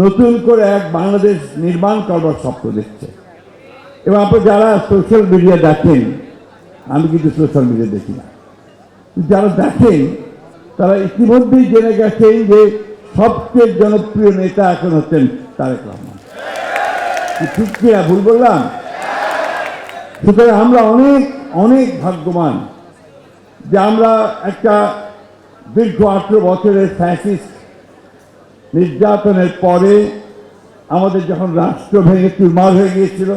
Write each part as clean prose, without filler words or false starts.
নতুন করে এক বাংলাদেশ নির্মাণ করবার স্বপ্ন দেখছে। এবং আপনারা যারা সোশ্যাল মিডিয়া দেখেন, আমি কিন্তু সোশ্যাল মিডিয়া দেখি না, যারা দেখেন তারা ইতিমধ্যেই জেনে গেছেন যে সবচেয়ে জনপ্রিয় নেতা এখন হচ্ছেন তারেক রহমান। ঠিক কিনা ভুল বললাম? সুতরাং আমরা অনেক অনেক ভাগ্যবান যে আমরা একটা দীর্ঘ 18 বছরের ফ্যাসিস্ট নির্যাতনের পরে আমাদের যখন রাষ্ট্র ভেঙে চুরমার হয়ে গিয়েছিল,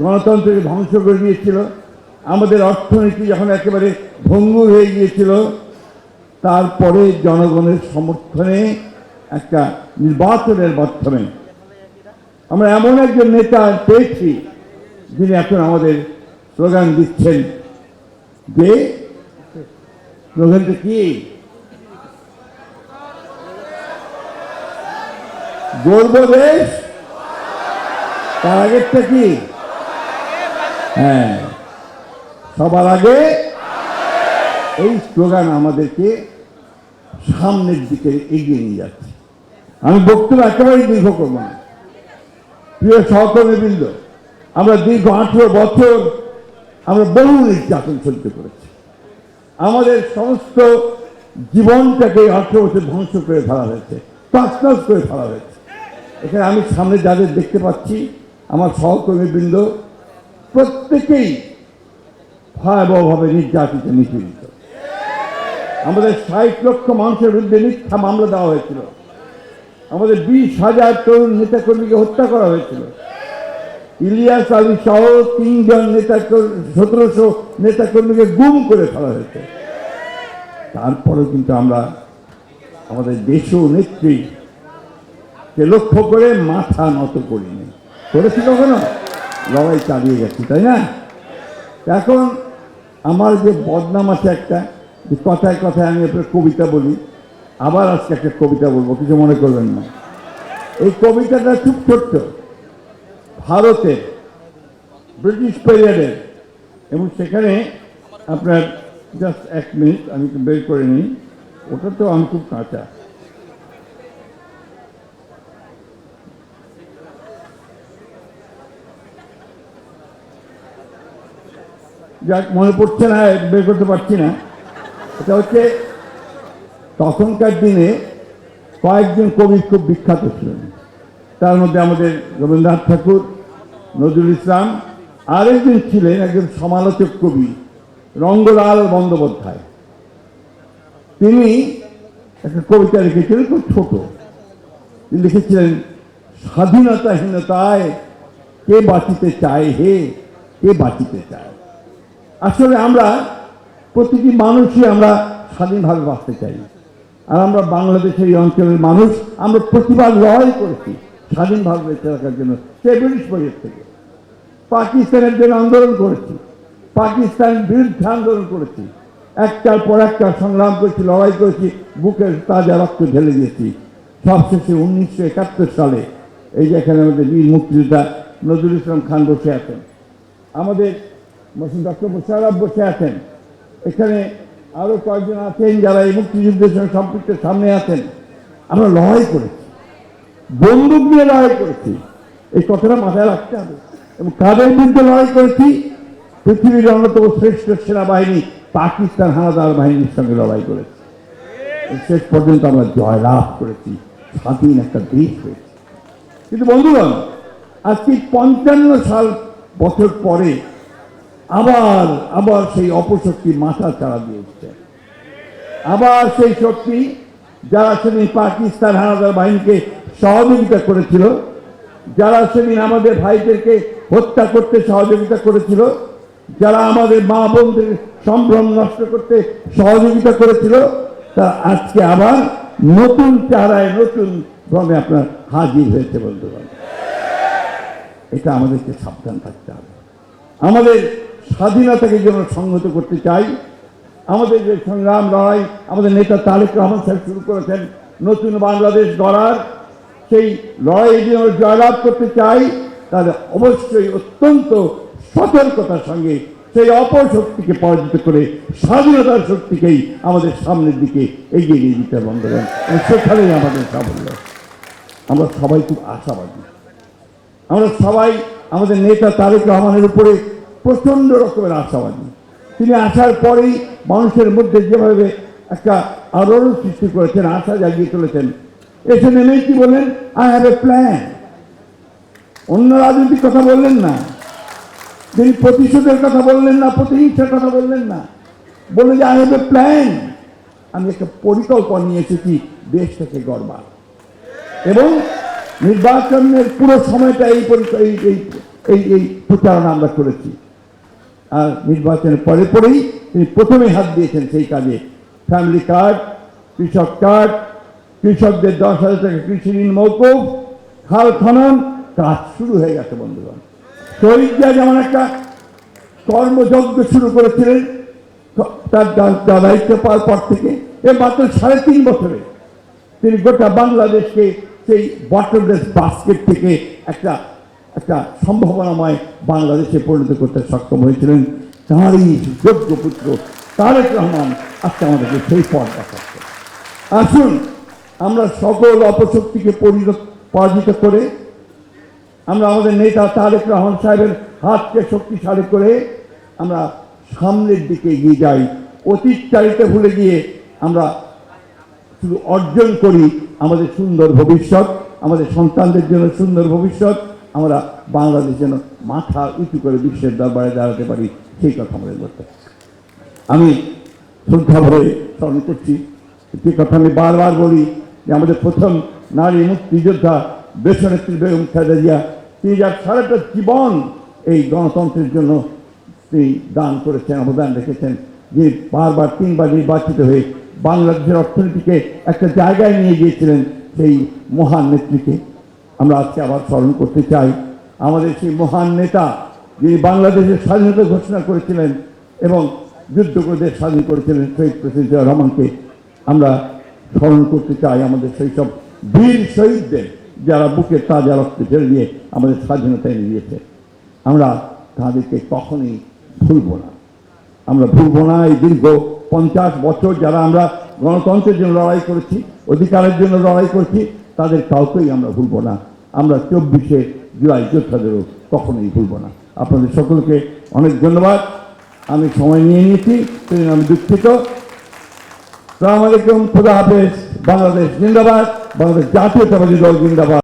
গণতন্ত্রকে ধ্বংস করে দিয়েছিল, আমাদের অর্থনীতি যখন একেবারে ভঙ্গুর হয়ে গিয়েছিল, তারপরে জনগণের সমর্থনে একটা নির্বাচনের মাধ্যমে আমরা এমন একজন নেতা পেয়েছি যিনি এখন আমাদের স্লোগান দিচ্ছেন যে স্লোগানটা কি? গর্ব দেশ, তার আগেরটা কি? হ্যাঁ, সবার আগে। এই স্লোগান আমাদেরকে সামনের দিকে এগিয়ে নিয়ে যাচ্ছে। আমি বক্তব্য একেবারেই দীর্ঘ করব না। প্রিয় সহকর্মীবৃন্দ, আমরা দীর্ঘ 18 বছর আমরা বহু নির্যাতন সহ্য করেছি। আমাদের সমস্ত জীবনটাকে 18 বছর ধ্বংস করে ফেলা হয়েছে, তছনছ করে ফেলা হয়েছে। এখানে আমি সামনে যাদের দেখতে পাচ্ছি, আমার সহকর্মীবৃন্দ, প্রত্যেকেই ভয়াবহভাবে নির্যাতিত, নিপীড়িত। আমাদের 60 লক্ষ মানুষের বিরুদ্ধে মিথ্যা মামলা দেওয়া হয়েছিল। আমাদের 20,000 তরুণ নেতাকর্মীকে হত্যা করা হয়েছিল। ইলিয়াস আলী সহ 3 জন 1700 নেতাকর্মীকে গুম করে ফেলা হয়েছে। তারপরেও কিন্তু আমরা আমাদের দেশীয় নেত্রীকে লক্ষ্য করে মাথা নত করিনি। করেছি কখনো? লড়াই চালিয়ে গেছি, তাই না? এখন আমার যে বদনাম আছে একটা, যে কথায় কথায় আমি আপনার কবিতা বলি, আবার আজকে একটা কবিতা বলবো, কিছু মনে করবেন না। এই কবিতাটা খুব ছোট্ট, ভারতের ব্রিটিশ পিরিয়ডের, এবং সেখানে আপনার জাস্ট 1 মিনিট আমি বের করে নিই, ওটা তো আমি খুব কাঁচা। যাক, মনে পড়ছে না, বের করতে পারছি না। এটা হচ্ছে তখনকার দিনে কয়েকজন কবি খুব বিখ্যাত ছিলেন। তার মধ্যে আমাদের রবীন্দ্রনাথ ঠাকুর, নজরুল ইসলাম, আরেকজন ছিলেন একজন সমালোচক কবি, রঙ্গলাল বন্দ্যোপাধ্যায়। তিনি একটা কবিতা লিখেছিলেন, খুব ছোট। তিনি লিখেছিলেন, স্বাধীনতাহীনতায় কে বাঁচিতে চায় হে, কে বাঁচিতে চায়। আসলে আমরা প্রতিটি মানুষই আমরা স্বাধীনভাবে বাঁচতে চাই। আর আমরা বাংলাদেশের এই অঞ্চলের মানুষ, আমরা প্রতিবার লড়াই করেছি স্বাধীনভাবে বেঁচে থাকার জন্য। সে ব্রিটিশ পিরিয়ড থেকে পাকিস্তানের জন্য আন্দোলন করেছি, পাকিস্তানের বিরুদ্ধে আন্দোলন করেছি, একটার পর একটা সংগ্রাম করেছি, লড়াই করেছি, বুকের তাজা রক্ত ঢেলে দিয়েছি। সবশেষে 1971 সালে এই যে এখানে আমাদের বীর মুক্তিযোদ্ধা নজরুল ইসলাম খান বসে আছেন, আমাদের ডক্টর মোশাররফ বসে আছেন, এখানে আরো কয়েকজন আছেন যারা এই মুক্তিযুদ্ধের সঙ্গে সম্পৃক্ত, সামনে আছেন। আমরা লড়াই করেছি, বন্দুক নিয়ে লড়াই করেছি, এই কথাটা মাথায় রাখতে হবে। এবং কাদের বিরুদ্ধে লড়াই করেছি? পৃথিবীর অন্যতম শ্রেষ্ঠ সেনাবাহিনী পাকিস্তান হানাদার বাহিনীর সঙ্গে লড়াই করেছি। শেষ পর্যন্ত আমরা জয়লাভ করেছি, স্বাধীন একটা দেশ হয়েছে। কিন্তু বন্ধুগণ, আজকে 55 বছর পরে আবার সেই অপশক্তি মাথা চাড়া দিয়েছে। আবার সেই শক্তি যারা সেদিন পাকিস্তান হানাদার বাহিনীকে সহযোগিতা করেছিল, যারা সেদিন আমাদের ভাইদেরকে হত্যা করতে সহযোগিতা করেছিল, যারা আমাদের মা বোনদের সম্ভ্রম নষ্ট করতে সহযোগিতা করেছিল, তারা আজকে আবার নতুন চেহারায় নতুন ভ্রমে আপনার হাজির হয়েছে। বন্ধুগণ, এটা আমাদেরকে সাবধান থাকতে হবে। আমাদের স্বাধীনতাকে যেন সংহত করতে চাই, আমাদের যে সংগ্রাম লড়াই আমাদের নেতা তারেক রহমান সাহেব শুরু করেছেন নতুন বাংলাদেশ গড়ার, সেই লড়াই যেন জয়লাভ করতে চাই, তাহলে অবশ্যই অত্যন্ত সতর্কতার সঙ্গে সেই অপশক্তিকে পরাজিত করে স্বাধীনতার শক্তিকেই আমাদের সামনের দিকে এগিয়ে নিয়ে যেতে হবে বন্ধুগণ। সেখানেই আমাদের সাফল্য। আমরা সবাই খুব আশাবাদী। আমরা সবাই আমাদের নেতা তারেক রহমানের উপরে প্রচণ্ড রকমের আশাবাদী। তিনি আসার পরেই মানুষের মধ্যে যেভাবে একটা আলোড়ন সৃষ্টি করেছেন, আশা জাগিয়ে তুলেছেন। এসে নেমেই কি বললেন, আই হ্যাভ এ প্ল্যান। অন্য রাজনৈতিক কথা বললেন না, তিনি প্রতিশোধের কথা বললেন না, প্রতিহিংসার কথা বললেন না, বললেন যে আই হ্যাভ এ প্ল্যান। আমি একটা পরিকল্পনা নিয়ে এসেছি দেশটাকে গড়বার। এবং নির্বাচনের পুরো সময়টা এই প্রচারণা আমরা করেছি। আর নির্বাচনের পরে পরেই তিনি প্রথমে হাত দিয়েছেন সেই কাজে। ফ্যামিলি কার্ড, কৃষক কার্ড, কৃষকদের 10,000 টাকা কৃষি ঋণ মওকুফ, খাল খনন, কাজ শুরু হয়ে গেছে বন্ধুগণ। শহীদরা যেমন একটা কর্মযজ্ঞ শুরু করেছিলেন তার দায়িত্ব পাওয়ার পর থেকে, মাত্র 3.5 বছরে তিনি গোটা বাংলাদেশকে সেই বটমলেস বাস্কেট থেকে একটা সম্ভাবনাময় বাংলাদেশে পরিণত করতে সক্ষম হয়েছিলেন। তাঁরই যোগ্য পুত্র তারেক রহমান আজকে আমাদেরকে সেই পথ দেখাচ্ছে। আসুন আমরা সকল অপশক্তিকে পরাজিত করে আমরা আমাদের নেতা তারেক রহমান সাহেবের হাতকে শক্তিশালী করে আমরা সামনের দিকে এগিয়ে যাই। অতীতচারিতা ভুলে গিয়ে আমরা শুধু অর্জন করি আমাদের সুন্দর ভবিষ্যৎ, আমাদের সন্তানদের জন্য সুন্দর ভবিষ্যৎ, আমরা বাংলাদেশ যেন মাথা উঁচু করে বিশ্বের দরবারে দাঁড়াতে পারি, সেই কথা আমাদের করতে। আমি শ্রদ্ধা ভরে স্মরণ করছি, যে কথা আমি বারবার বলি, যে আমাদের প্রথম নারী মুক্তিযোদ্ধা দেশনেত্রী বেগম খালেদা জিয়া, তিনি যার সারাটা জীবন এই গণতন্ত্রের জন্য তিনি দান করেছেন, অবদান রেখেছেন, যে বারবার 3বার নির্বাচিত হয়ে বাংলাদেশের অর্থনীতিকে একটা জায়গায় নিয়ে গিয়েছিলেন, সেই মহান নেত্রীকে আমরা আজকে আবার স্মরণ করতে চাই। আমাদের সেই মহান নেতা যিনি বাংলাদেশের স্বাধীনতা ঘোষণা করেছিলেন এবং যুদ্ধ করে দেশ স্বাধীন করেছিলেন, শহীদ প্রেসিডেন্ট জিয়া রহমানকে আমরা স্মরণ করতে চাই। আমাদের সেই সব বীর শহীদদের যারা বুকে তাজা রক্ত ঢেলে দিয়ে আমাদের স্বাধীনতা এনে দিয়েছে, আমরা তাদেরকে কখনোই ভুলব না। আমরা ভুলব না এই দীর্ঘ 50 বছর যারা আমরা গণতন্ত্রের জন্য লড়াই করেছি, অধিকারের জন্য লড়াই করেছি, তাদের কাউকেই আমরা ভুলব না। আমরা 24শে জুলাই যোদ্ধাদেরও কখনোই ভুলব না। আপনাদের সকলকে অনেক ধন্যবাদ। আমি সময় নিয়ে নিয়েছি, সেজন্য আমি দুঃখিত। আসসালামু আলাইকুম, খোদা হাফেজ। বাংলাদেশ জিন্দাবাদ, বাংলাদেশ জাতীয়তাবাদী দল জিন্দাবাদ।